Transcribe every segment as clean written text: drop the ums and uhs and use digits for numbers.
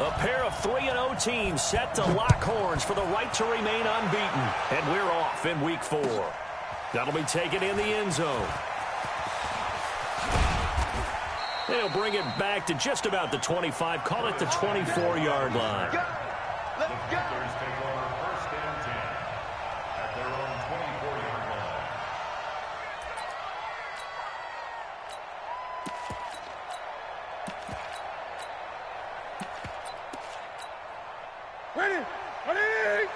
A pair of 3-0 teams set to lock horns for the right to remain unbeaten. And we're off in week 4. That'll be taken in the end zone. They'll bring it back to just about the 25. Call it the 24-yard line. Let's go. First and 10 at their own 24-yard line. Ready! Ready!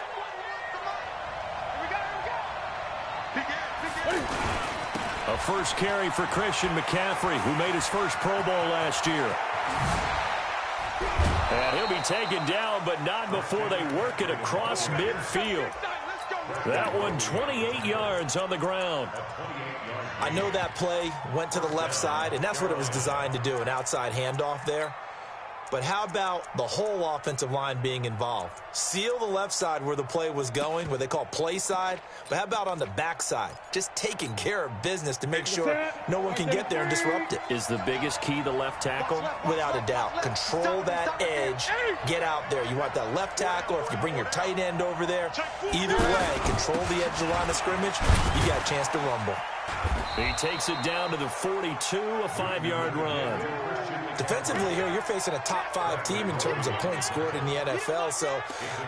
A first carry for Christian McCaffrey, who made his first Pro Bowl last year. And he'll be taken down, but not before they work it across midfield. That one 28 yards on the ground. I know that play went to the left side, and that's what it was designed to do, an outside handoff there. But how about the whole offensive line being involved? Seal the left side where the play was going, what they call play side. But how about on the back side? Just taking care of business to make sure no one can get there and disrupt it. Is the biggest key the left tackle? Without a doubt. Control that edge. Get out there. You want that left tackle. If you bring your tight end over there, either way, control the edge of the line of scrimmage. You got a chance to rumble. He takes it down to the 42, a 5-yard run. Defensively here, you're facing a top 5 team in terms of points scored in the NFL. So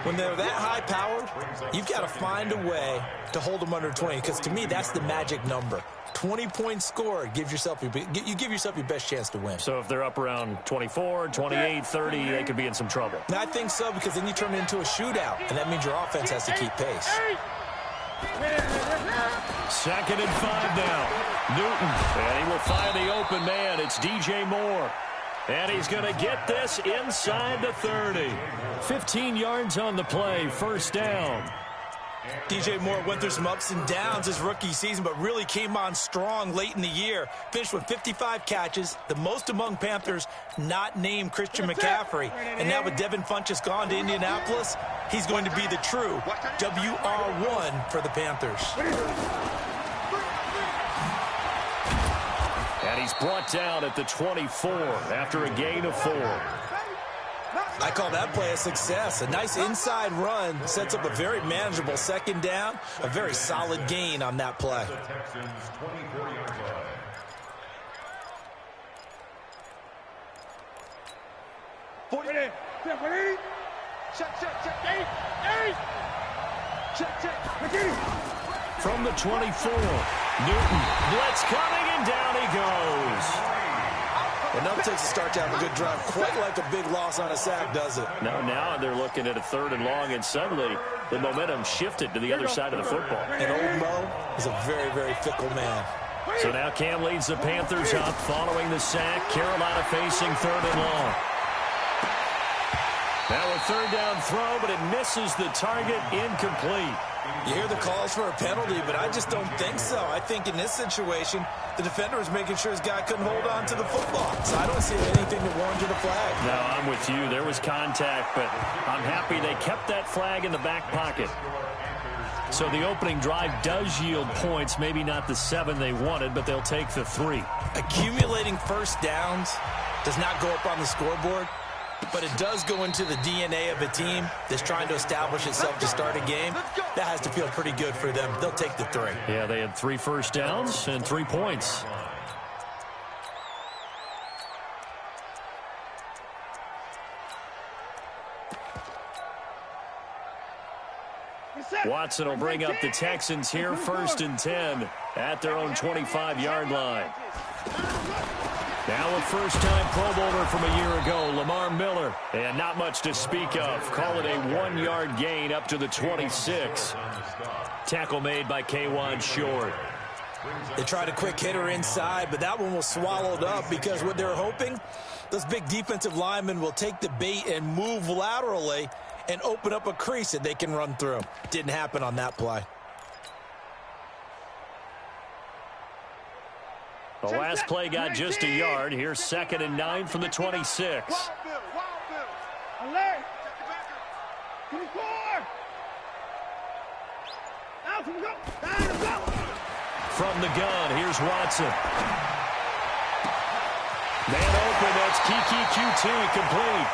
when they're that high-powered, you've got to find a way to hold them under 20. Because to me, that's the magic number. 20 points scored gives yourself you give yourself your best chance to win. So if they're up around 24, 28, 30, they could be in some trouble. And I think so, because then you turn it into a shootout, and that means your offense has to keep pace. 2nd and 5 now. Newton, and he will find the open man. It's DJ Moore. And he's going to get this inside the 30. 15 yards on the play, first down. DJ Moore went through some ups and downs his rookie season, but really came on strong late in the year. Finished with 55 catches, the most among Panthers not named Christian McCaffrey. And now with Devin Funchess gone to Indianapolis, he's going to be the true WR1 for the Panthers. And he's brought down at the 24 after a gain of 4. I call that play a success. A nice inside run sets up a very manageable 2nd down. A very solid gain on that play. From the 24, Newton, blitz coming, and down he goes. Well, nothing takes a start to have a good drive quite like a big loss on a sack, does it? No, now they're looking at a 3rd and long, and suddenly the momentum shifted to the other side of the football. And old Mo is a very, very fickle man. So now Cam leads the Panthers up following the sack. Carolina facing 3rd and long. Now a 3rd down throw, but it misses the target, incomplete. You hear the calls for a penalty, but I just don't think so. I think in this situation, the defender was making sure his guy couldn't hold on to the football. So I don't see anything that warranted a flag. No, I'm with you. There was contact, but I'm happy they kept that flag in the back pocket. So the opening drive does yield points, maybe not the 7 they wanted, but they'll take the 3. Accumulating first downs does not go up on the scoreboard, but it does go into the DNA of a team that's trying to establish itself to start a game. That has to feel pretty good for them. They'll take the 3. Yeah, they had 3 first downs and 3 points. Watson will bring up the Texans here, 1st and 10 at their own 25-yard line. Now a first-time Pro Bowler from a year ago, Lamar Miller. And not much to speak of. Call it a 1-yard gain up to the 26. Tackle made by K'Wan Short. They tried a quick hitter inside, but that one was swallowed up because what they're hoping, those big defensive linemen will take the bait and move laterally and open up a crease that they can run through. Didn't happen on that play. The last play got just a yard. Here's 2nd and 9 from the 26. From the gun, here's Watson. Man open, that's Kiki QT complete.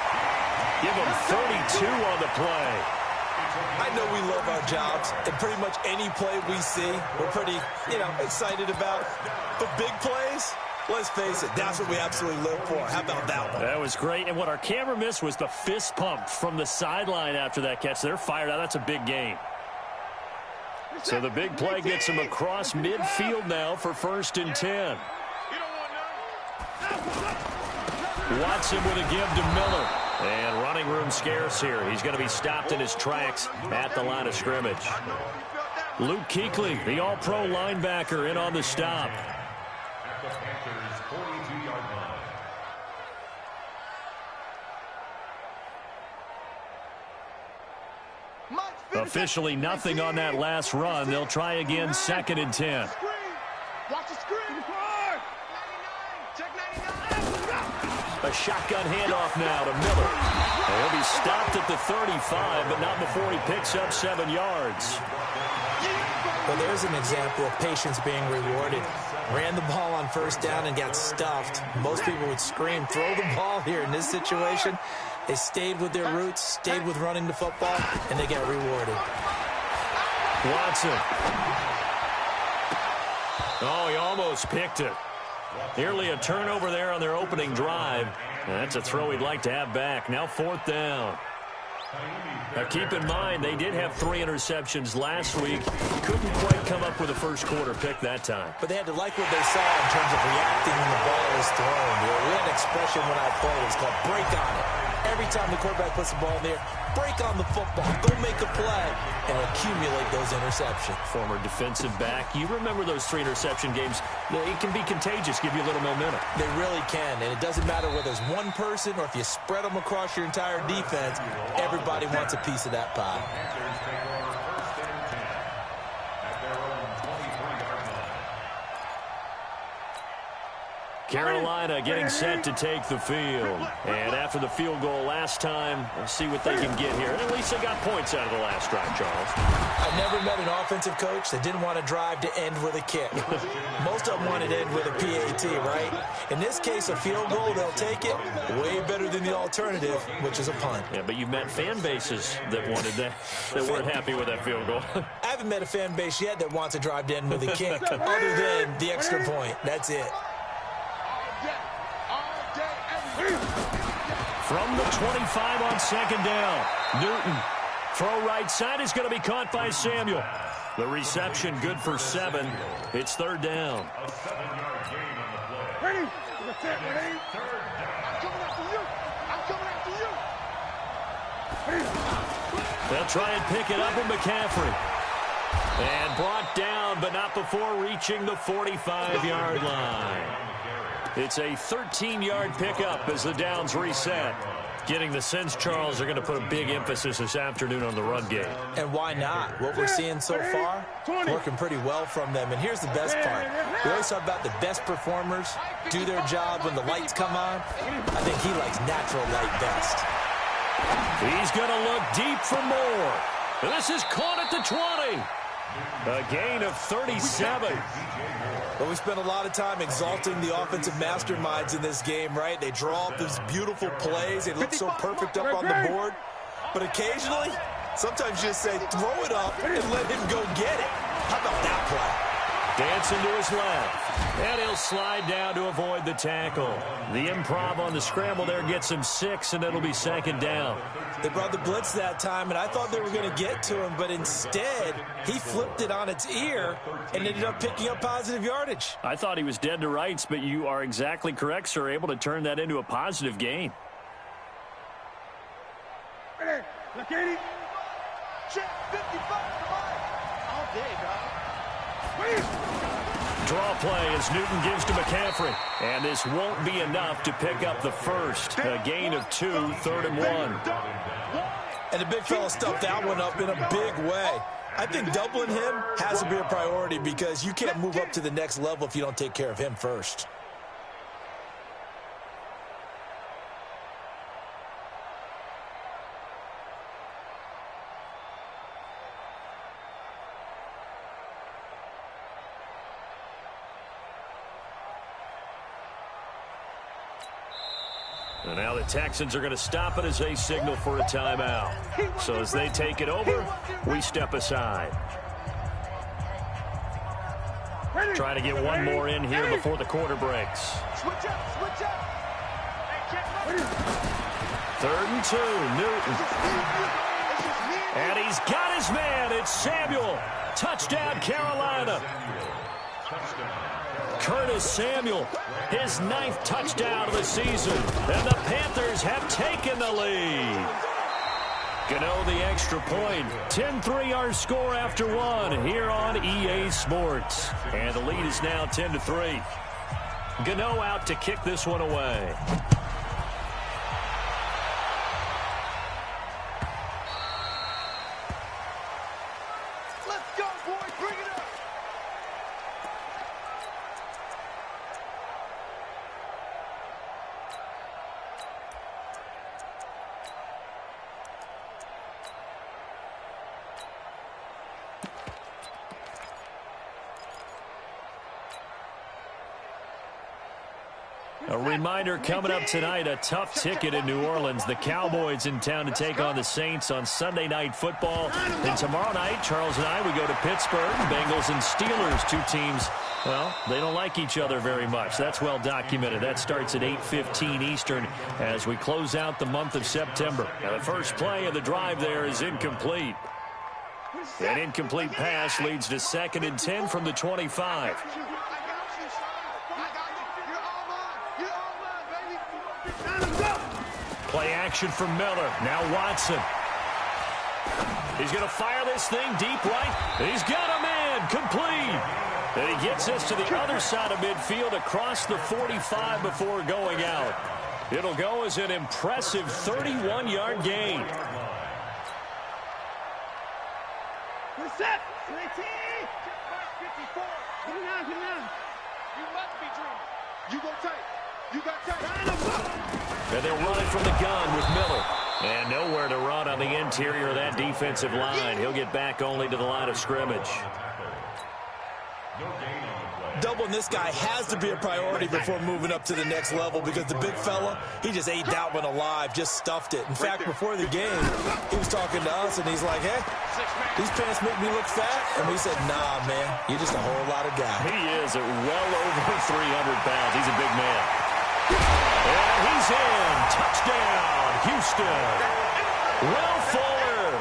Give him 32 on the play. I know we love our jobs, and pretty much any play we see, we're pretty, excited about. But big plays, let's face it, that's what we absolutely live for. How about that one? That was great, and what our camera missed was the fist pump from the sideline after that catch. They're fired out. That's a big gain. So the big play gets him across midfield now for 1st and 10. Watson with a give to Miller. And running room scarce here. He's going to be stopped in his tracks at the line of scrimmage. Luke Kuechly, the all-pro linebacker, in on the stop. At the Panthers' 42-yard line. Officially nothing on that last run. They'll try again 2nd and 10. Watch the screen. Check 99. A shotgun handoff now to Miller. He'll be stopped at the 35, but not before he picks up 7 yards. Well, there's an example of patience being rewarded. Ran the ball on 1st down and got stuffed. Most people would scream, throw the ball here. In this situation, they stayed with their roots, stayed with running the football, and they got rewarded. Watson. Oh, he almost picked it. Nearly a turnover there on their opening drive. That's a throw he'd like to have back. Now 4th down. Now keep in mind, they did have 3 interceptions last week. Couldn't quite come up with a first quarter pick that time. But they had to like what they saw in terms of reacting when the ball was thrown. We had an expression when I played. It was called break on it. Every time the quarterback puts the ball in there, break on the football. Go make a play and accumulate those interceptions. Former defensive back. You remember those 3 interception games. It can be contagious, give you a little momentum. They really can, and it doesn't matter whether it's one person or if you spread them across your entire defense, everybody wants a piece of that pie. Panthers take over 1st and 10 at their own 23-yard line. Carolina getting set to take the field. And after the field goal last time, we'll see what they can get here. And at least they got points out of the last drive, Charles. I've never met an offensive coach that didn't want to drive to end with a kick. Most of them wanted to end with a PAT, right? In this case, a field goal, they'll take it. Way better than the alternative, which is a punt. Yeah, but you've met fan bases that wanted that weren't happy with that field goal. I haven't met a fan base yet that wants to drive to end with a kick, other than the extra point. That's it. From the 25 on 2nd down, Newton. Throw right side is going to be caught by Samuel. The reception good for 7. It's 3rd down. A 7-yard gain on the play. Ready? That's it, ready? 3rd down. I'm coming after you. I'm coming after you. They'll try and pick it up with McCaffrey. And brought down, but not before reaching the 45-yard line. It's a 13-yard pickup as the downs reset. Getting the sense, Charles, are going to put a big emphasis this afternoon on the run game. And why not? What we're seeing so far, working pretty well from them. And here's the best part. We always talk about the best performers do their job when the lights come on. I think he likes natural light best. He's going to look deep for more. This is caught at the 20. A gain of 37. But we spent a lot of time exalting the offensive masterminds in this game, right? They draw up these beautiful plays. They look so perfect up on the board. But occasionally, sometimes you just say, throw it up and let him go get it. How about that play? Dancing to his left. And he'll slide down to avoid the tackle. The improv on the scramble there gets him 6, and it'll be 2nd down. They brought the blitz that time, and I thought they were going to get to him, but instead, he flipped it on its ear and ended up picking up positive yardage. I thought he was dead to rights, but you are exactly correct, sir. Able to turn that into a positive gain. Ready? Look at it. Check 55. All day, dog. Draw play as Newton gives to McCaffrey. And this won't be enough to pick up the first. A gain of 2, 3rd and 1. And the big fella stuffed that one up in a big way. I think doubling him has to be a priority because you can't move up to the next level if you don't take care of him first. And now the Texans are going to stop it as they signal for a timeout. So as they take it over, we step aside. Trying to get one more in here before the quarter breaks. Switch up, switch up. 3rd and 2, Newton. And he's got his man. It's Samuel. Touchdown, Carolina. Curtis Samuel, his 9th touchdown of the season. And the Panthers have taken the lead. Gano the extra point. 10-3 our score after one here on EA Sports. And the lead is now 10-3. Gano out to kick this one away. Let's go, boys. Bring it up. A reminder coming up tonight, a tough ticket in New Orleans. The Cowboys in town to take on the Saints on Sunday Night Football. And tomorrow night, Charles and I, we go to Pittsburgh. Bengals and Steelers, two teams, well, they don't like each other very much. That's well documented. That starts at 8:15 Eastern as we close out the month of September. Now, the first play of the drive there is incomplete. An incomplete pass leads to 2nd and 10 from the 25. Play action from Miller. Now Watson. He's going to fire this thing deep right. He's got a man. Complete. And he gets us to the other side of midfield across the 45 before going out. It'll go as an impressive 31-yard gain. We're set. 19. 54. Get it down, get it down. You must be dreaming. You go tight. You got tight. And they'll run it from the gun with Miller. And nowhere to run on the interior of that defensive line. He'll get back only to the line of scrimmage. Doubling this guy has to be a priority before moving up to the next level because the big fella, he just ate that one alive, just stuffed it. In fact, before the game, he was talking to us, and he's like, hey, these pants make me look fat. And we said, nah, man, you're just a whole lot of guy. He is at well over 300 pounds. He's a big man. And he's in. Touchdown, Houston. Will Fuller,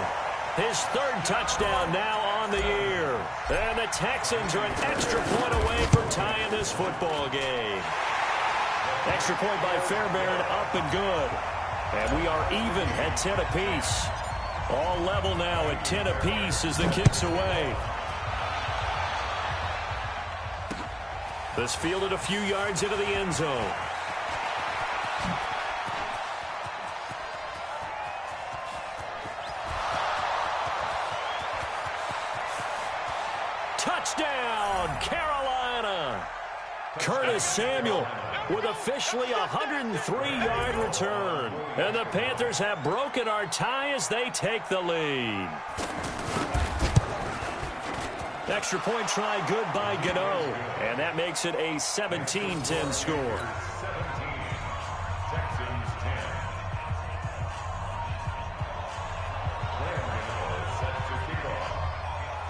his 3rd touchdown now on the year. And the Texans are an extra point away from tying this football game. Extra point by Fairbairn, up and good. And we are even at 10 apiece. All level now at 10 apiece as the kick's away. This fielded a few yards into the end zone. Touchdown, Carolina. Curtis Samuel with officially a 103-yard return. And the Panthers have broken our tie as they take the lead. Extra point try good by Gano. And that makes it a 17-10 score.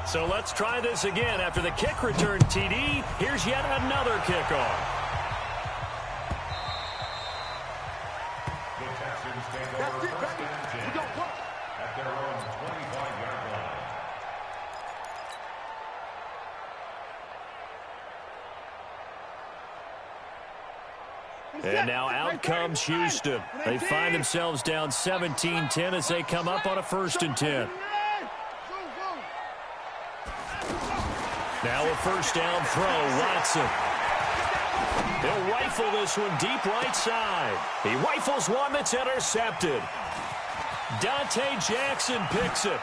So let's try this again. After the kick return, TD, here's yet another kickoff. The Texans take over 1st and 10 at their own 25-yard line. And now out comes Houston. They find themselves down 17-10 as they come up on a 1st and 10. Now a 1st down throw, Watson. He'll rifle this one deep right side. He rifles one that's intercepted. Dante Jackson picks it.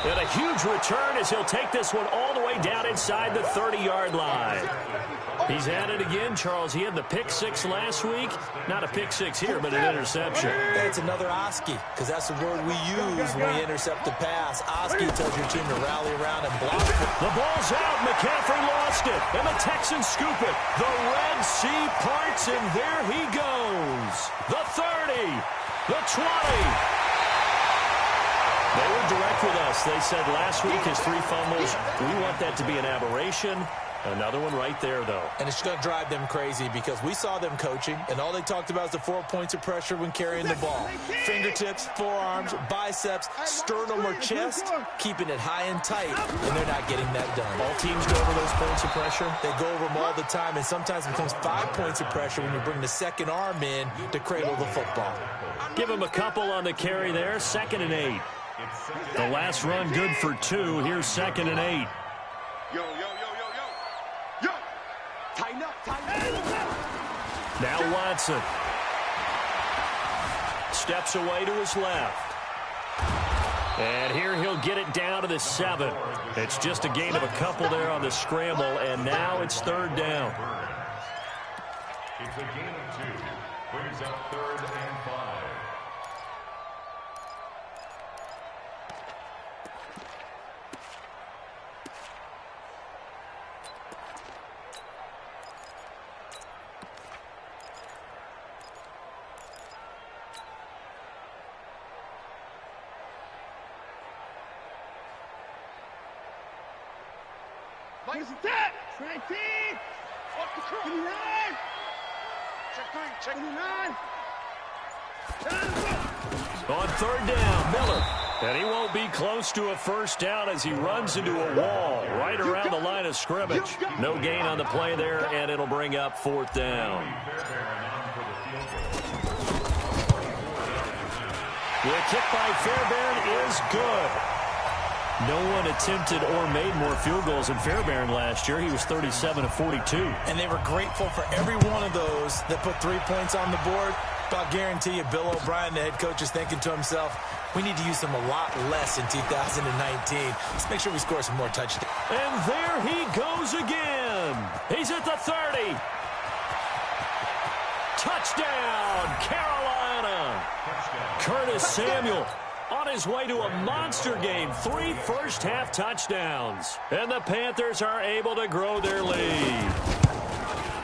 And a huge return as he'll take this one all the way down inside the 30-yard line. He's at it again, Charles. He had the pick 6 last week. Not a pick 6 here, but an interception. That's another Oski, because that's the word we use when we intercept a pass. Oski tells your team to rally around and block. The ball's out. McCaffrey lost it, and the Texans scoop it. The Red sea parts, and there he goes. The 30, the 20. They were direct with us. They said last week his 3 fumbles. We want that to be an aberration. Another one right there, though. And it's going to drive them crazy because we saw them coaching, and all they talked about is the 4 points of pressure when carrying the ball. Fingertips, forearms, biceps, sternum, or chest, keeping it high and tight, and they're not getting that done. All teams go over those points of pressure. They go over them all the time, and sometimes it becomes 5 points of pressure when you bring the second arm in to cradle the football. Give him a couple on the carry there. 2nd and 8. The last run good for 2. Here's 2nd and 8. Yo. Tighten up. Now Watson. Steps away to his left. And here he'll get it down to the 7. It's just a gain of a couple there on the scramble, and now it's 3rd down. It's a gain of 2. Brings up 3rd and 5. Where's the tap? 19. Off the crook. 29. Check 29. On 3rd down, Miller. And he won't be close to a 1st down as he runs into a wall right around the line of scrimmage. No gain on the play there, and it'll bring up 4th down. The kick by Fairbairn is good. No one attempted or made more field goals than Fairbairn last year. He was 37 of 42. And they were grateful for every one of those that put 3 points on the board. I'll guarantee you Bill O'Brien, the head coach, is thinking to himself, we need to use them a lot less in 2019. Let's make sure we score some more touchdowns. And there he goes again. He's at the 30. Touchdown, Carolina. Curtis Samuel on his way to a monster game. 3 first-half touchdowns. And the Panthers are able to grow their lead.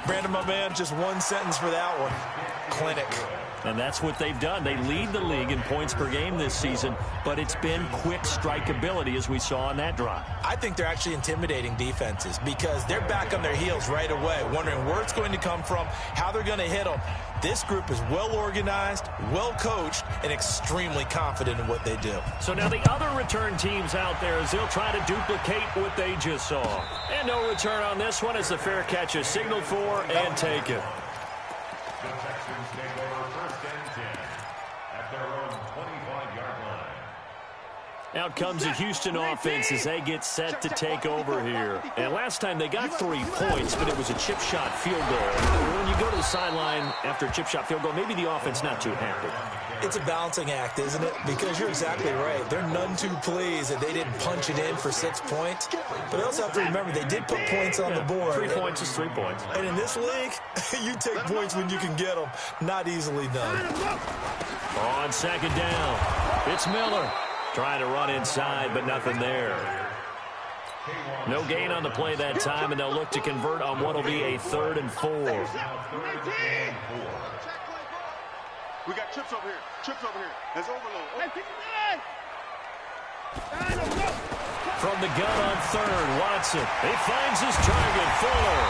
Brandon, my man, just one sentence for that one. Clinic. And that's what they've done. They lead the league in points per game this season, but it's been quick strikeability as we saw on that drive. I think they're actually intimidating defenses because they're back on their heels right away, wondering where it's going to come from, how they're going to hit them. This group is well organized, well coached, and extremely confident in what they do. So now the other return teams out there as they'll try to duplicate what they just saw. And no return on this one as the fair catch is signaled for and taken. The Texans take over 1st and 10 at their own 25-yard line. Out comes the Houston offense as they get set to take over here. And last time they got 3 points, but it was a chip shot field goal. When you go to the sideline after a chip shot field goal, maybe the offense not too happy. It's a balancing act, isn't it? Because you're exactly right. They're none too pleased that they didn't punch it in for 6 points. But they also have to remember they did put points on the board. 3 points is 3 points. And in this league, you take points when you can get them. Not easily done. On 2nd down, it's Miller. Trying to run inside, but nothing there. No gain on the play that time, and they'll look to convert on what will be a 3rd and 4. We got chips over here. There's overload. From the gun on 3rd, Watson. He finds his target, Fuller.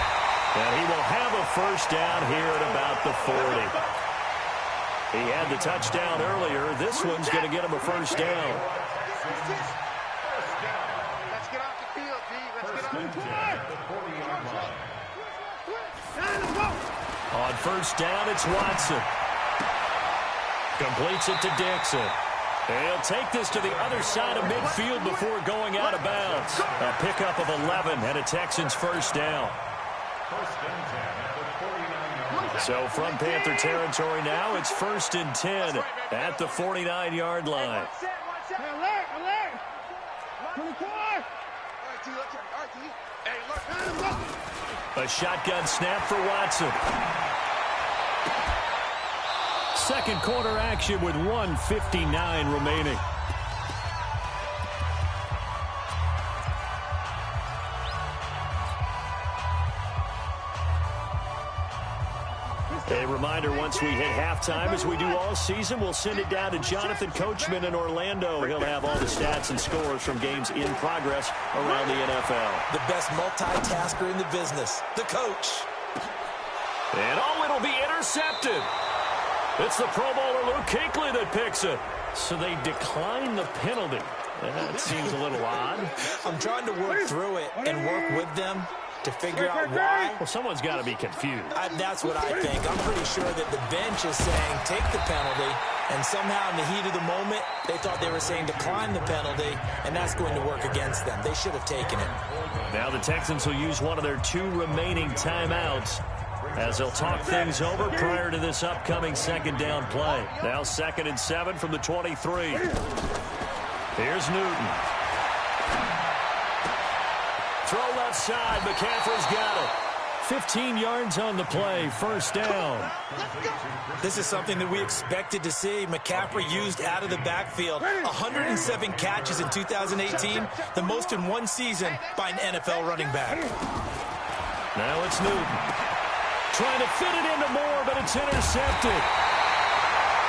And he will have a 1st down here at about the 40. He had the touchdown earlier. This one's going to get him a 1st down. Let's get off the field, D. Let's get off the field. On 1st down, it's Watson. Completes it to Dixon. He'll take this to the other side of midfield before going out of bounds. A pickup of 11 and a Texans 1st down. So from Panther territory now, it's 1st and 10 at the 49-yard line. Alert! 24! A shotgun snap for Watson. Second quarter action with 1:59 remaining. A reminder, once we hit halftime, as we do all season, we'll send it down to Jonathan Coachman in Orlando. He'll have all the stats and scores from games in progress around the NFL. The best multitasker in the business, the coach. And it'll be intercepted. It's the Pro Bowler Luke Kuechly that picks it. So they decline the penalty. That seems a little odd. I'm trying to work through it and work with them to figure out why. Well, someone's got to be confused. That's what I think. I'm pretty sure that the bench is saying take the penalty, and somehow in the heat of the moment, they thought they were saying decline the penalty, and that's going to work against them. They should have taken it. Now the Texans will use one of their 2 remaining timeouts as they'll talk things over prior to this upcoming second down play. Now 2nd and 7 from the 23. Here's Newton. Throw left side. McCaffrey's got it. 15 yards on the play. First down. This is something that we expected to see. McCaffrey used out of the backfield. 107 catches in 2018, the most in one season by an NFL running back. Now it's Newton. Trying to fit it into Moore, but it's intercepted.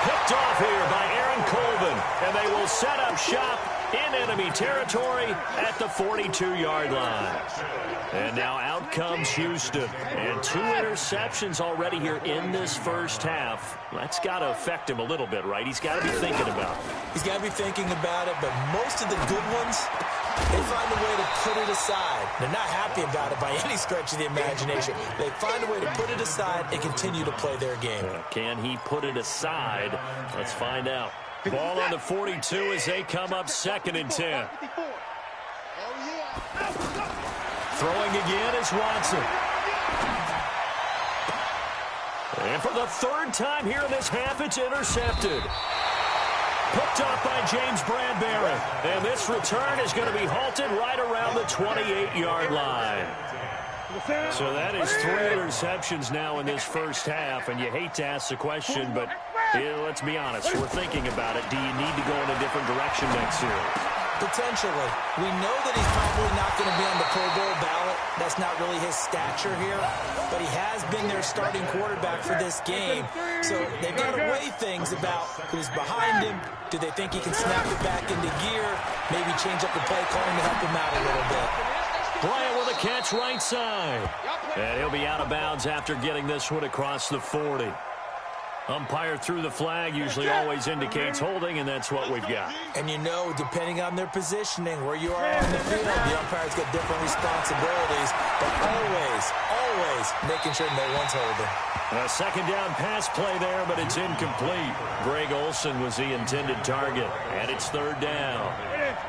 Picked off here by Aaron Colvin, and they will set up shop in enemy territory at the 42-yard line. And now out comes Houston. And 2 interceptions already here in this first half. That's got to affect him a little bit, right? He's got to be thinking about it. He's got to be thinking about it, but most of the good ones, they find a way to put it aside. They're not happy about it by any stretch of the imagination. They find a way to put it aside and continue to play their game. Can he put it aside? Let's find out. Ball on the 42 as they come up 2nd and 10. Throwing again is Watson. And for the 3rd time here in this half, it's intercepted. Picked up by James Bradbury. And this return is going to be halted right around the 28-yard line. So that is 3 interceptions now in this first half. And you hate to ask the question, but let's be honest. We're thinking about it. Do you need to go in a different direction next year? Potentially. We know that he's probably not going to be on the Pro Bowl ballot. That's not really his stature here. But he has been their starting quarterback for this game. So they've got to weigh things about who's behind him. Do they think he can snap it back into gear? Maybe change up the play calling to help him out a little bit. Bryant with a catch right side. And he'll be out of bounds after getting this one across the 40. Umpire threw the flag, usually always indicates holding, and that's what we've got. And you know, depending on their positioning, where you are on the field, the umpire's got different responsibilities, but always making sure no one's holding. A 2nd down pass play there, but it's incomplete. Greg Olsen was the intended target, and it's 3rd down.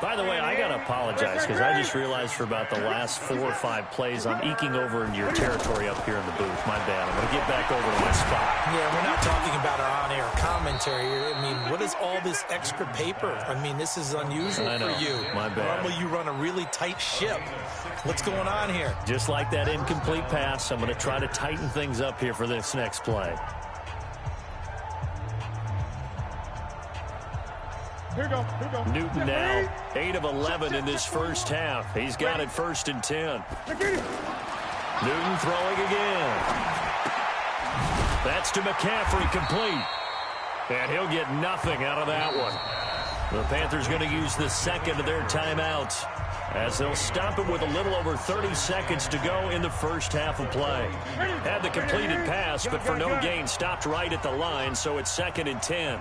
By the way, I got to apologize because I just realized for about the last 4 or 5 plays, I'm eking over into your territory up here in the booth. My bad. I'm going to get back over to my spot. Yeah, we're not talking about our on-air commentary here. I mean, what is all this extra paper? I mean, this is unusual for you. My bad. Normally you run a really tight ship. What's going on here? Just like that incomplete pass, I'm going to try to tighten things up here for this next play. Here we go. Newton now 8 of 11 in this first half. He's got it 1st and 10. Newton throwing again. That's to McCaffrey, complete. And he'll get nothing out of that one. The Panthers going to use the 2nd of their timeouts as they'll stop it with a little over 30 seconds to go in the first half of play. Had the completed pass, but for no gain, stopped right at the line, so it's 2nd and 10.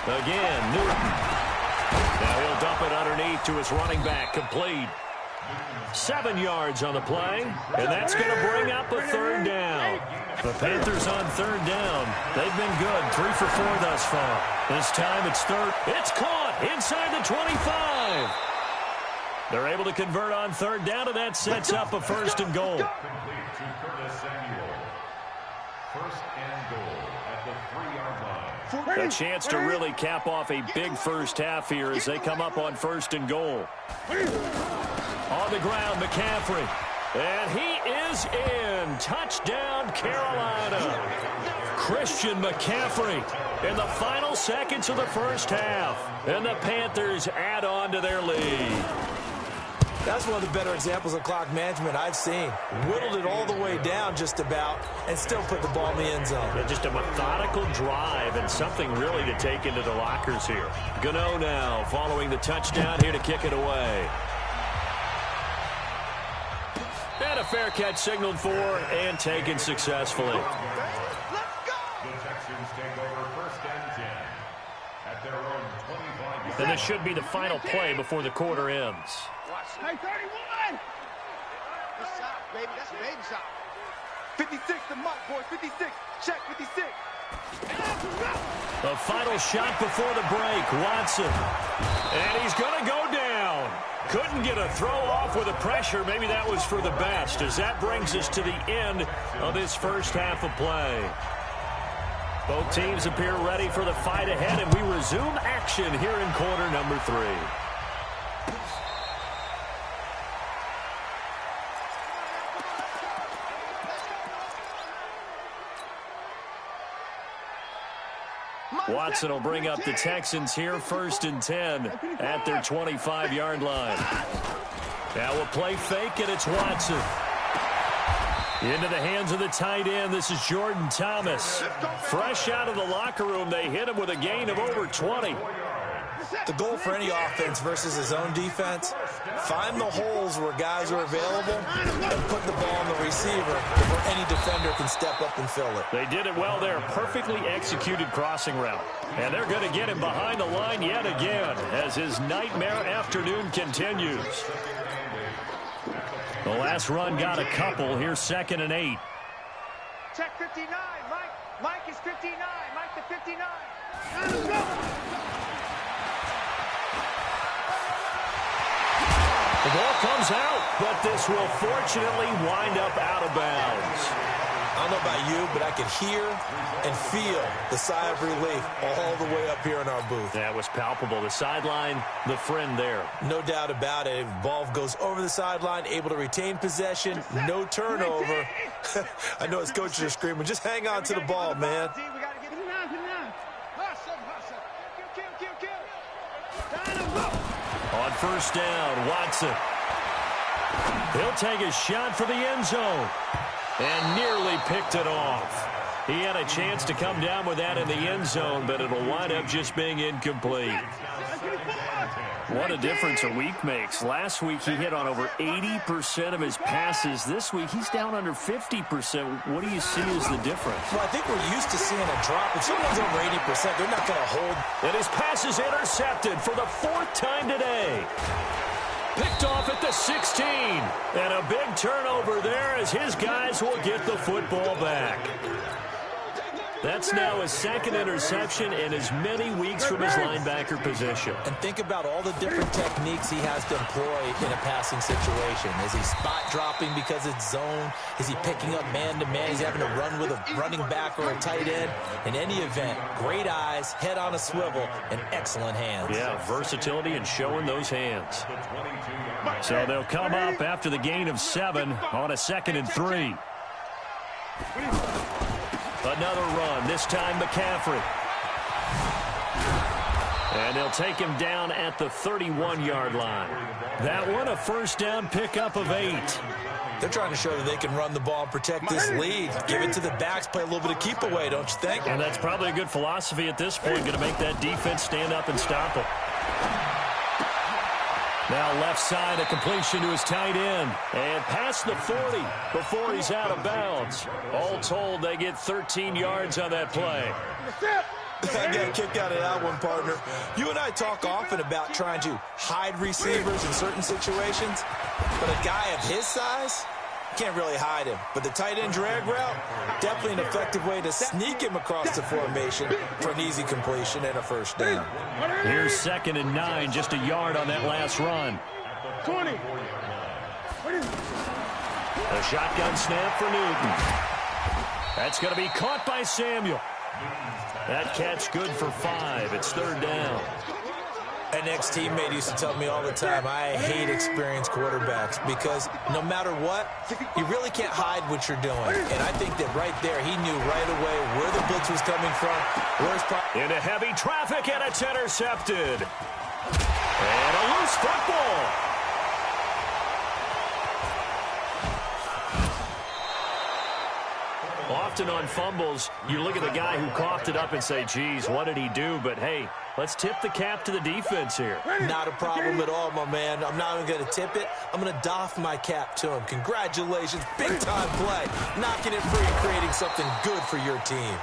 Again, Newton. Now he'll dump it underneath to his running back, complete. 7 yards on the play, and that's going to bring up a 3rd down. The Panthers on 3rd down. They've been good, 3 for 4 thus far. This time it's 3rd. It's caught inside the 25. They're able to convert on 3rd down, and that sets up a 1st and goal. Complete to Curtis Samuel. 1st and goal at the 3-yard line. A chance to really cap off a big first half here as they come up on 1st and goal. On the ground, McCaffrey. And he is in. Touchdown, Carolina. Christian McCaffrey in the final seconds of the first half. And the Panthers add on to their lead. That's one of the better examples of clock management I've seen. Whittled it all the way down just about and still put the ball in the end zone. Yeah, just a methodical drive and something really to take into the lockers here. Gano now following the touchdown here to kick it away. And a fair catch signaled for and taken successfully. Let's go! The Texans take over first and 10 at their own 25. And this should be the final play before the quarter ends. Hey, 31! That's shot, baby. That's a baby shot. 56 to Mike, boys. 56. Check 56. The final shot before the break, Watson. And he's going to go down. Couldn't get a throw off with the pressure. Maybe that was for the best, as that brings us to the end of this first half of play. Both teams appear ready for the fight ahead, and we resume action here in quarter number 3. Watson will bring up the Texans here first and 10 at their 25-yard line. Now a play fake, and it's Watson. Into the hands of the tight end. This is Jordan Thomas. Fresh out of the locker room, they hit him with a gain of over 20. The goal for any offense versus his own defense, find the holes where guys are available and put the ball on the receiver before any defender can step up and fill it. They did it well there. Perfectly executed crossing route. And they're going to get him behind the line yet again as his nightmare afternoon continues. The last run got a couple. Here's 2nd and 8. Check 59. Mike is 59. Mike to 59. Let's go! The ball comes out, but this will fortunately wind up out of bounds. I don't know about you, but I could hear and feel the sigh of relief all the way up here in our booth. That was palpable. The sideline, the friend there. No doubt about it. Ball goes over the sideline, able to retain possession, no turnover. I know his coaches are screaming, just hang on to the ball, man. We got to get him down. Hustle. Kill. On first down, Watson. He'll take a shot for the end zone. And nearly picked it off. He had a chance to come down with that in the end zone, but it'll wind up just being incomplete. What a difference a week makes. Last week he hit on over 80% of his passes. This week he's down under 50%. What do you see as the difference? Well, I think we're used to seeing a drop. If someone's over 80%, they're not going to hold. And his pass is intercepted for the 4th time today. Picked off at the 16. And a big turnover there as his guys will get the football back. That's now his 2nd interception in as many weeks from his linebacker position. And think about all the different techniques he has to employ in a passing situation. Is he spot dropping because it's zone? Is he picking up man-to-man? He's having to run with a running back or a tight end. In any event, great eyes, head on a swivel, and excellent hands. Yeah, versatility and showing those hands. So they'll come up after the gain of 7 on a 2nd and 3. Another run, this time McCaffrey. And they'll take him down at the 31-yard line. That one, a first down pickup of 8. They're trying to show that they can run the ball and protect this lead. Give it to the backs, play a little bit of keep away, don't you think? And that's probably a good philosophy at this point, going to make that defense stand up and stop him. Now left side, a completion to his tight end. And past the 40 before he's out of bounds. All told, they get 13 yards on that play. I got a kick out of that one, partner. You and I talk often about trying to hide receivers in certain situations. But a guy of his size, can't really hide him. But the tight end drag route, definitely an effective way to sneak him across the formation for an easy completion and a first down. Here's 2nd and 9, just a yard on that last run. 20. A shotgun snap for Newton. That's going to be caught by Samuel. That catch good for 5. It's 3rd down. An ex-teammate used to tell me all the time, I hate experienced quarterbacks because no matter what, you really can't hide what you're doing. And I think that right there, he knew right away where the blitz was coming from. Into heavy traffic, and it's intercepted. And a loose football. Often on fumbles, you look at the guy who coughed it up and say, geez, what did he do? But, hey, let's tip the cap to the defense here. Not a problem at all, my man. I'm not even going to tip it. I'm going to doff my cap to him. Congratulations. Big-time play. Knocking it free and creating something good for your team.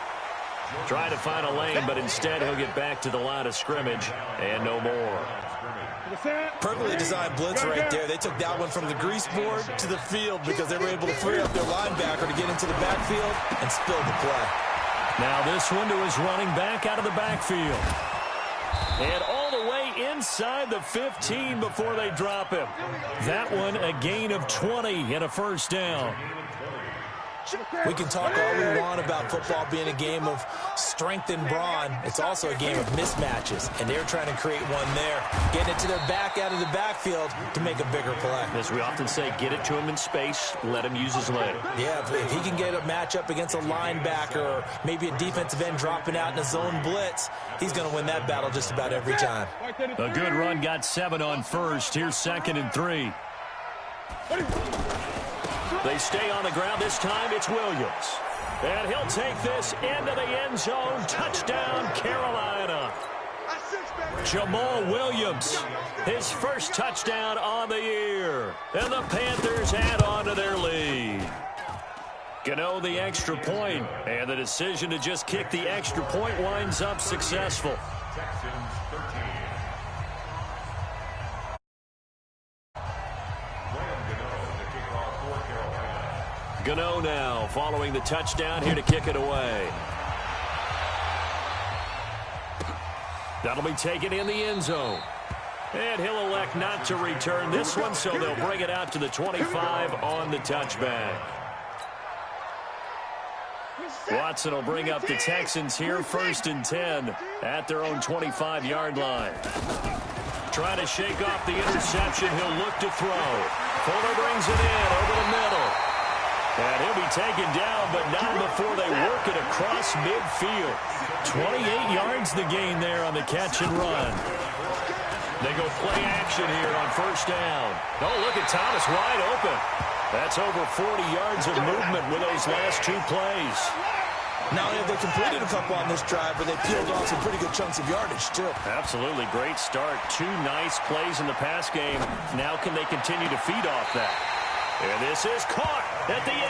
Try to find a lane, but instead he'll get back to the line of scrimmage and no more. Perfectly designed blitz right there. They took that one from the grease board to the field because they were able to free up their linebacker to get into the backfield and spill the play. Now this one to his running back out of the backfield. And all the way inside the 15 before they drop him. That one a gain of 20 and a first down. We can talk all we want about football being a game of strength and brawn. It's also a game of mismatches, and they're trying to create one there, getting it to their back out of the backfield to make a bigger play. As we often say, get it to him in space, let him use his leg. Yeah, if he can get a matchup against a linebacker or maybe a defensive end dropping out in a zone blitz, he's going to win that battle just about every time. A good run, got 7 on first. Here's 2nd and 3. They stay on the ground. This time it's Williams. And he'll take this into the end zone. Touchdown, Carolina. Jamal Williams, his first touchdown on the year. And the Panthers add on to their lead. Gano the extra point, and the decision to just kick the extra point winds up successful. Gano now following the touchdown here to kick it away. That'll be taken in the end zone. And he'll elect not to return this one, so they'll bring it out to the 25 on the touchback. Watson will bring up the Texans here, 1st and 10 at their own 25-yard line. Trying to shake off the interception, he'll look to throw. Fuller brings it in over the middle. And he'll be taken down, but not before they work it across midfield. 28 yards the gain there on the catch and run. They go play action here on 1st down. Oh, look at Thomas wide open. That's over 40 yards of movement with those last 2 plays. Not only have they completed a couple on this drive, but they peeled off some pretty good chunks of yardage, too. Absolutely. Great start. 2 nice plays in the pass game. Now can they continue to feed off that? And this is caught at the 8.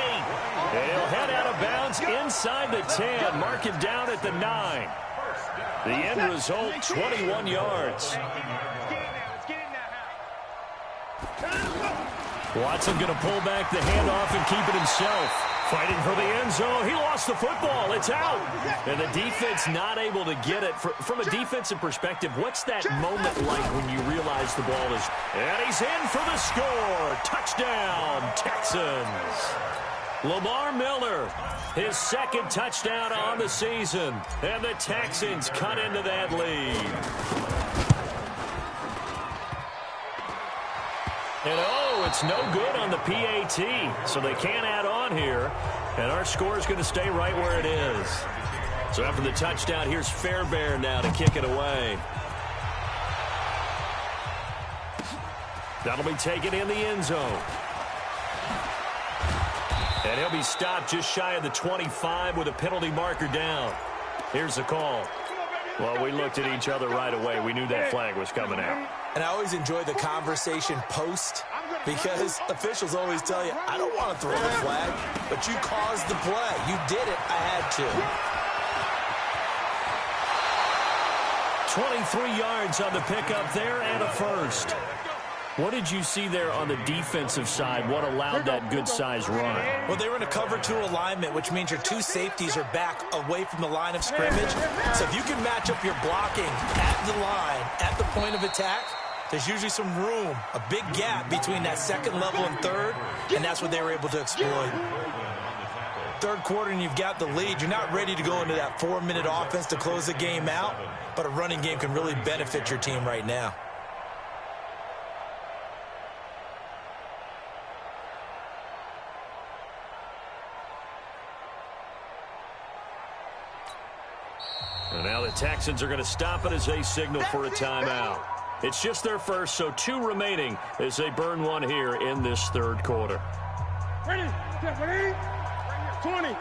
And he'll head out of bounds inside the 10. Mark him down at the 9. The end result, 21 yards. Watson going to pull back the handoff and keep it himself. Fighting for the end zone. He lost the football. It's out. And the defense not able to get it. From a defensive perspective, what's that moment like when you realize the ball is... And he's in for the score. Touchdown, Texans. Lamar Miller, his 2nd touchdown on the season. And the Texans cut into that lead. And oh, it's no good on the PAT, so they can't add on here. And our score is going to stay right where it is. So after the touchdown, here's Fairbairn now to kick it away. That'll be taken in the end zone. And he'll be stopped just shy of the 25 with a penalty marker down. Here's the call. Well, we looked at each other right away. We knew that flag was coming out. And I always enjoy the conversation post because officials always tell you, I don't want to throw the flag, but you caused the play. You did it. I had to. 23 yards on the pickup there and a first. What did you see there on the defensive side? What allowed that good-sized run? Well, they were in a cover 2 alignment, which means your 2 safeties are back away from the line of scrimmage. So if you can match up your blocking at the line, at the point of attack, there's usually some room, a big gap between that 2nd level and 3rd, and that's what they were able to exploit. 3rd quarter and you've got the lead. You're not ready to go into that 4-minute offense to close the game out, but a running game can really benefit your team right now. And now the Texans are going to stop it as they signal for a timeout. It's just their first, so 2 remaining as they burn one here in this 3rd quarter. Ready, 20,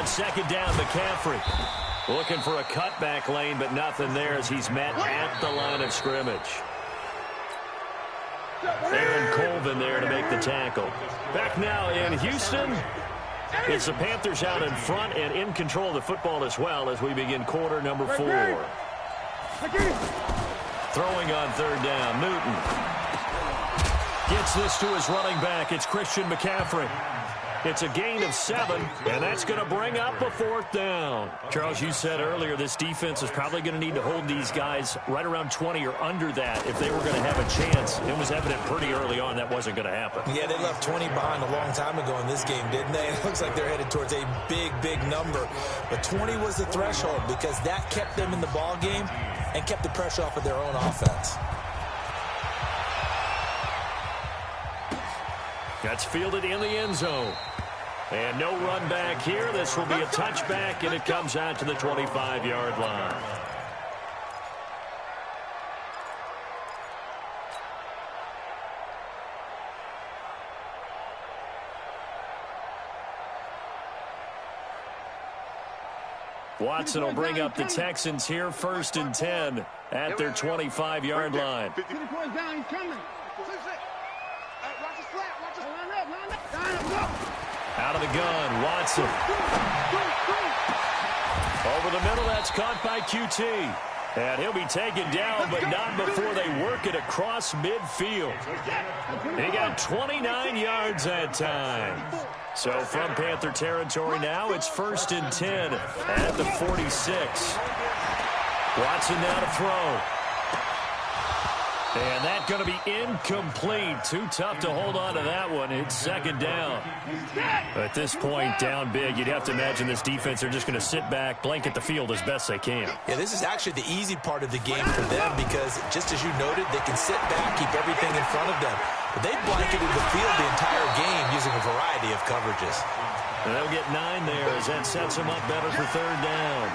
on second down, McCaffrey. Looking for a cutback lane, but nothing there as he's met at the line of scrimmage. Aaron Colvin there to make the tackle. Back now in Houston. It's the Panthers out in front and in control of the football as well as we begin quarter number 4. Throwing on third down, Newton. Gets this to his running back. It's Christian McCaffrey. It's a gain of 7, and that's going to bring up a 4th down. Charles, you said earlier this defense is probably going to need to hold these guys right around 20 or under that if they were going to have a chance. It was evident pretty early on that wasn't going to happen. Yeah, they left 20 behind a long time ago in this game, didn't they? It looks like they're headed towards a big, big number. But 20 was the threshold because that kept them in the ball game and kept the pressure off of their own offense. That's fielded in the end zone. And no run back here. This will be a touchback, and it comes out to the 25-yard line. Watson will bring up the Texans here, 1st and 10 at their 25-yard line. Out of the gun, Watson. Over the middle, that's caught by QT. And he'll be taken down, but not before they work it across midfield. He got 29 yards that time. So from Panther territory now, it's 1st and 10 at the 46. Watson now to throw. And that's going to be incomplete. Too tough to hold on to that one. It's 2nd down. At this point, down big, you'd have to imagine this defense are just going to sit back, blanket the field as best they can. Yeah, this is actually the easy part of the game for them because, just as you noted, they can sit back, keep everything in front of them. But they've blanketed the field the entire game using a variety of coverages. And they'll get 9 there as that sets them up better for 3rd down.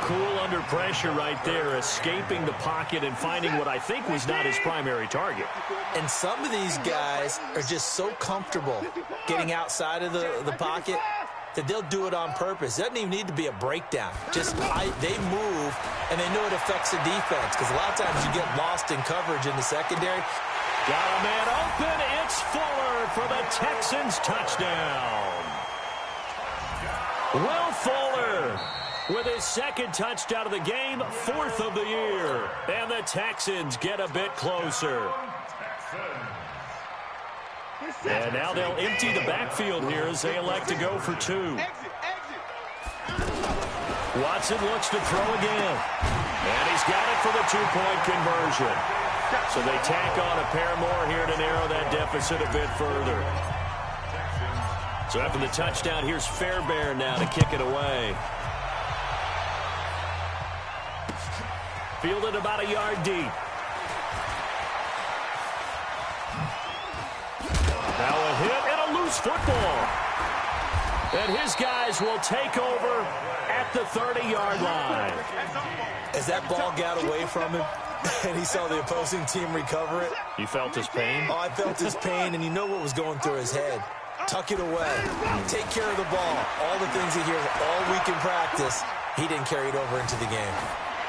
Cool under pressure right there, escaping the pocket and finding what I think was not his primary target. And some of these guys are just so comfortable getting outside of the pocket that they'll do it on purpose. It doesn't even need to be a breakdown. They move, and they know it affects the defense because a lot of times you get lost in coverage in the secondary. Got a man open. It's Fuller for the Texans touchdown. Will Fuller with his 2nd touchdown of the game, 4th of the year. And the Texans get a bit closer. And now they'll empty the backfield here as they elect to go for 2. Watson looks to throw again. And he's got it for the 2-point conversion. So they tack on a pair more here to narrow that deficit a bit further. So after the touchdown, here's Fairbairn now to kick it away. Fielded about a yard deep. Now a hit and a loose football. And his guys will take over at the 30-yard line. As that ball got away from him and he saw the opposing team recover it. You felt his pain? Oh, I felt his pain, and you know what was going through his head. Tuck it away. Take care of the ball. All the things he hears all week in practice, he didn't carry it over into the game.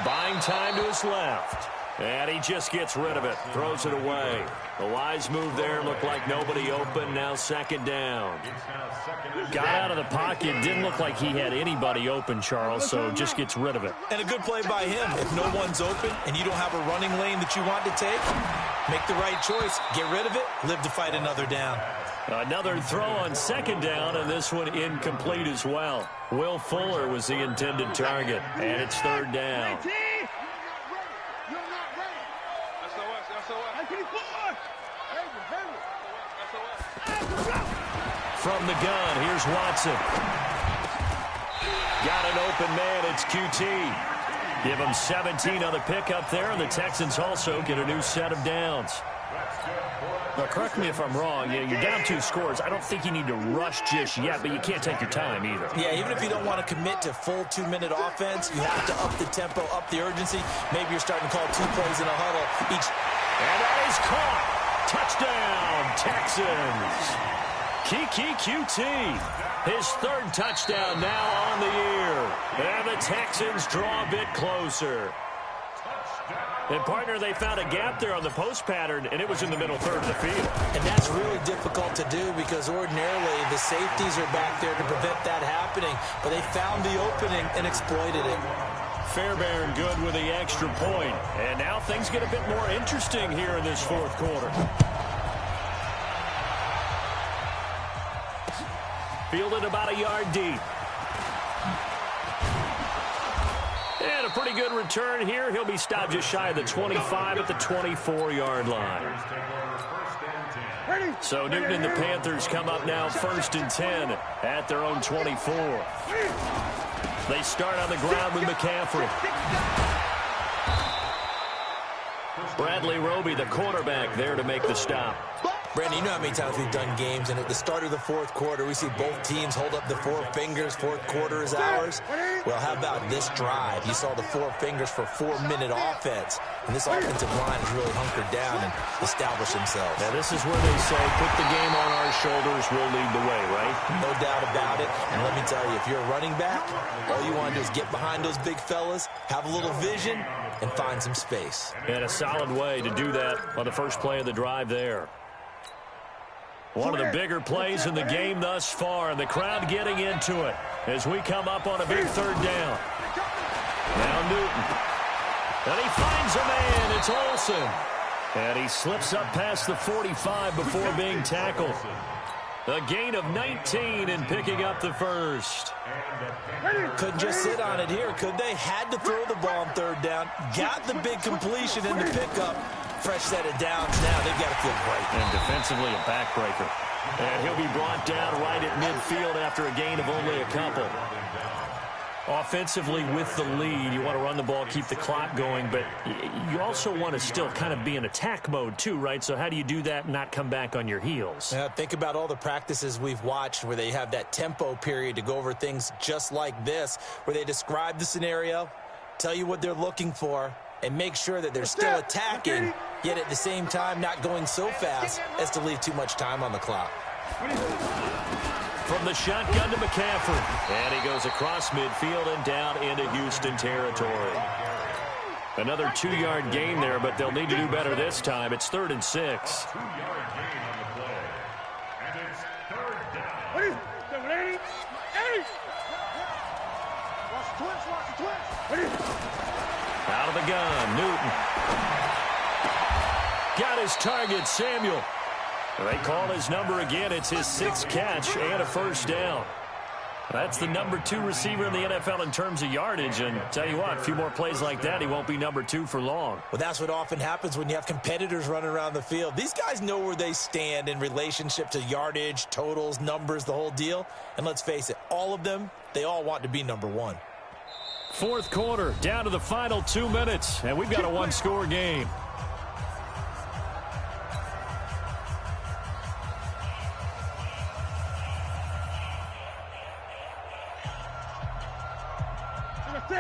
Buying time to his left. And he just gets rid of it. Throws it away. The wise move there. Looked like nobody open. Now 2nd down. Got out of the pocket. Didn't look like he had anybody open, Charles, so just gets rid of it. And a good play by him. If no one's open and you don't have a running lane that you want to take, make the right choice. Get rid of it. Live to fight another down. Another throw on 2nd down, and this one incomplete as well. Will Fuller was the intended target, and it's 3rd down. From the gun, here's Watson. Got an open man, it's QT. Give him 17 on the pickup there, and the Texans also get a new set of downs. Now, correct me if I'm wrong. You're down 2 scores. I don't think you need to rush just yet, but you can't take your time either. Yeah, even if you don't want to commit to full 2-minute offense, you have to up the tempo, up the urgency. Maybe you're starting to call 2 plays in a huddle each. And that is caught. Touchdown, Texans. Kiki QT. His third touchdown now on the year. And the Texans draw a bit closer. And, partner, they found a gap there on the post pattern, and it was in the middle third of the field. And that's really difficult to do because ordinarily the safeties are back there to prevent that happening. But they found the opening and exploited it. Fairbairn good with the extra point. And now things get a bit more interesting here in this fourth quarter. Fielded about a yard deep. And a pretty good return here. He'll be stopped just shy of the 25 at the 24-yard line. So Newton and the Panthers come up now 1st and 10 at their own 24. They start on the ground with McCaffrey. Bradley Roby, the quarterback, there to make the stop. Brandon, you know how many times we've done games, and at the start of the fourth quarter, we see both teams hold up the four fingers. Fourth quarter is ours. Well, how about this drive? You saw the four fingers for 4-minute offense, and this offensive line has really hunkered down and established themselves. Now, this is where they say, put the game on our shoulders, we'll lead the way, right? No doubt about it. And let me tell you, if you're a running back, all you want to do is get behind those big fellas, have a little vision, and find some space. And a solid way to do that on the first play of the drive there. One of the bigger plays in the game thus far, and the crowd getting into it as we come up on a big third down. Now Newton. And he finds a man. It's Olsen. And he slips up past the 45 before being tackled. A gain of 19 and picking up the first. Couldn't just sit on it here, could they? Had to throw the ball on third down. Got the big completion in the pickup. Fresh set of downs now. They've got to feel great. And defensively a backbreaker. And he'll be brought down right at midfield after a gain of only a couple. Offensively with the lead, you want to run the ball, keep the clock going, but you also want to still kind of be in attack mode too, right? So how do you do that and not come back on your heels? Think about all the practices we've watched where they have that tempo period to go over things just like this, where they describe the scenario, tell you what they're looking for, and make sure that they're still attacking, yet at the same time not going so fast as to leave too much time on the clock. From the shotgun to McCaffrey. And he goes across midfield and down into Houston territory. Another 2-yard gain there, but they'll need to do better this time. It's 3rd and 6. 2-yard gain on the play. And it's 3rd down. Out of the gun, Newton. Got his target, Samuel. They call his number again. It's his 6th catch and a first down. That's the number 2 receiver in the NFL in terms of yardage. And tell you what, a few more plays like that, he won't be number 2 for long. Well, that's what often happens when you have competitors running around the field. These guys know where they stand in relationship to yardage, totals, numbers, the whole deal. And let's face it, all of them, they all want to be number 1. Fourth quarter, down to the final 2 minutes, and we've got a 1-score game.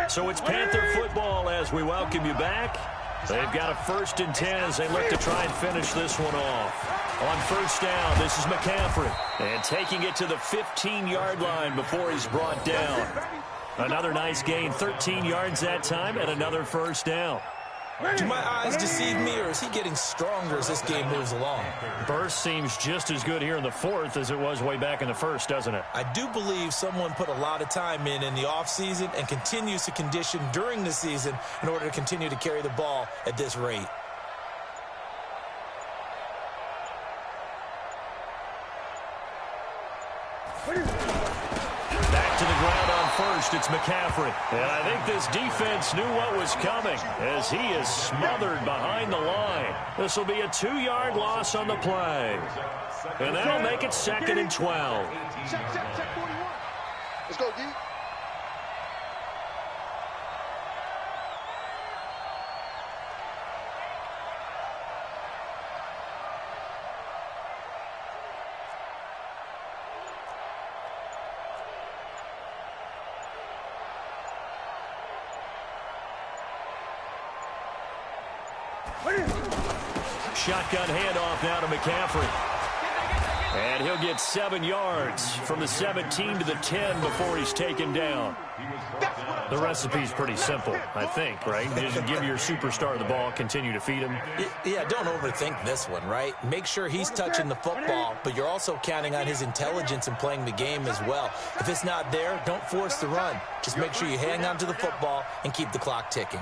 So it's Panther football as we welcome you back. They've got a 1st and 10 as they look to try and finish this one off. On first down, this is McCaffrey. And taking it to the 15-yard line before he's brought down. Another nice gain, 13 yards that time, and another first down. Do my eyes deceive me, or is he getting stronger as this game moves along? Burst seems just as good here in the 4th as it was way back in the 1st, doesn't it? I do believe someone put a lot of time in the offseason and continues to condition during the season in order to continue to carry the ball at this rate. Back to the ground on first, it's McCaffrey. And I think this defense knew what was coming as he is smothered behind the line. This will be a 2-yard loss on the play. And that'll make it 2nd and 12. Check 41. Let's go, D. Shotgun handoff now to McCaffrey. And he'll get 7 yards from the 17 to the 10 before he's taken down. The recipe's pretty simple, I think, right? Just give your superstar the ball, continue to feed him. Yeah, don't overthink this one, right? Make sure he's touching the football, but you're also counting on his intelligence in playing the game as well. If it's not there, don't force the run. Just make sure you hang on to the football and keep the clock ticking.